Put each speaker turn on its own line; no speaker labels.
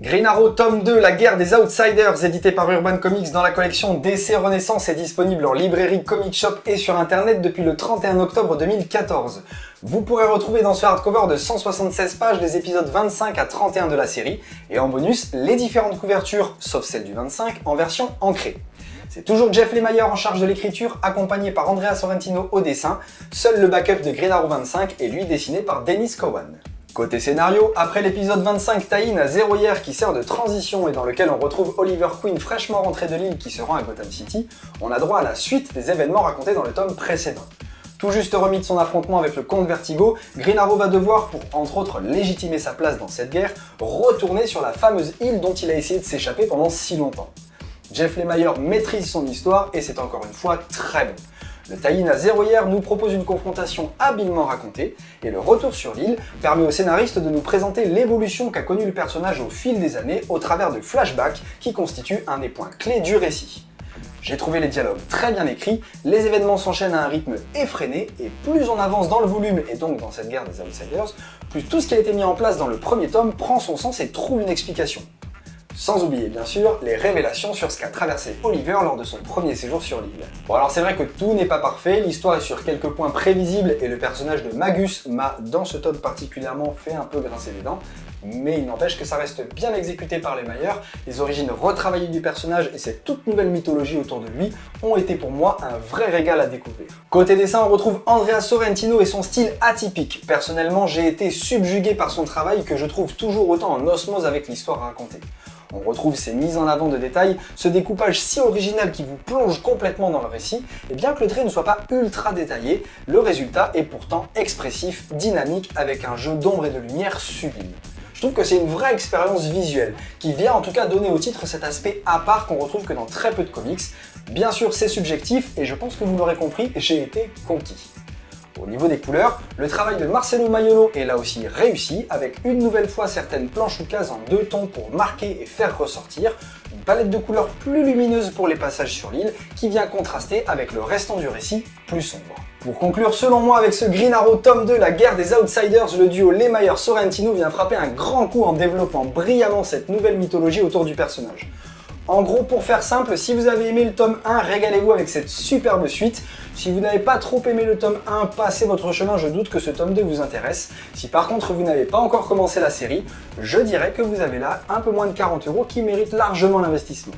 Green Arrow tome 2, la guerre des Outsiders, édité par Urban Comics dans la collection DC Renaissance, est disponible en librairie, comic shop et sur internet depuis le 31 octobre 2014. Vous pourrez retrouver dans ce hardcover de 176 pages les épisodes 25 à 31 de la série, et en bonus, les différentes couvertures, sauf celle du 25, en version ancrée. C'est toujours Jeff Lemire en charge de l'écriture, accompagné par Andrea Sorrentino au dessin. Seul le backup de Green Arrow 25 est lui dessiné par Dennis Cowan. Côté scénario, après l'épisode 25 tie-in à Zéro Hier qui sert de transition et dans lequel on retrouve Oliver Queen fraîchement rentré de l'île qui se rend à Gotham City, on a droit à la suite des événements racontés dans le tome précédent. Tout juste remis de son affrontement avec le comte Vertigo, Green Arrow va devoir, pour entre autres légitimer sa place dans cette guerre, retourner sur la fameuse île dont il a essayé de s'échapper pendant si longtemps. Jeff Lemire maîtrise son histoire et c'est encore une fois très bon. Le tie-in à Zéro Hier nous propose une confrontation habilement racontée, et le retour sur l'île permet au scénariste de nous présenter l'évolution qu'a connue le personnage au fil des années au travers de flashbacks qui constituent un des points clés du récit. J'ai trouvé les dialogues très bien écrits, les événements s'enchaînent à un rythme effréné, et plus on avance dans le volume et donc dans cette guerre des Outsiders, plus tout ce qui a été mis en place dans le premier tome prend son sens et trouve une explication. Sans oublier bien sûr les révélations sur ce qu'a traversé Oliver lors de son premier séjour sur l'île. Bon alors c'est vrai que tout n'est pas parfait, l'histoire est sur quelques points prévisibles et le personnage de Magus m'a, dans ce tome particulièrement, fait un peu grincer les dents, mais il n'empêche que ça reste bien exécuté par Lemire, les origines retravaillées du personnage et cette toute nouvelle mythologie autour de lui ont été pour moi un vrai régal à découvrir. Côté dessin, on retrouve Andrea Sorrentino et son style atypique. Personnellement, j'ai été subjugué par son travail que je trouve toujours autant en osmose avec l'histoire racontée. On retrouve ces mises en avant de détails, ce découpage si original qui vous plonge complètement dans le récit, et bien que le trait ne soit pas ultra détaillé, le résultat est pourtant expressif, dynamique, avec un jeu d'ombre et de lumière sublime. Je trouve que c'est une vraie expérience visuelle, qui vient en tout cas donner au titre cet aspect à part qu'on retrouve que dans très peu de comics. Bien sûr c'est subjectif, et je pense que vous l'aurez compris, j'ai été conquis. Au niveau des couleurs, le travail de Marcelo Maiolo est là aussi réussi, avec une nouvelle fois certaines planches ou cases en deux tons pour marquer et faire ressortir, une palette de couleurs plus lumineuse pour les passages sur l'île, qui vient contraster avec le restant du récit plus sombre. Pour conclure, selon moi, avec ce Green Arrow tome 2, la guerre des Outsiders, le duo Lemire-Sorrentino vient frapper un grand coup en développant brillamment cette nouvelle mythologie autour du personnage. En gros, pour faire simple, si vous avez aimé le tome 1, régalez-vous avec cette superbe suite. Si vous n'avez pas trop aimé le tome 1, passez votre chemin, je doute que ce tome 2 vous intéresse. Si par contre vous n'avez pas encore commencé la série, je dirais que vous avez là un peu moins de 40 € qui méritent largement l'investissement.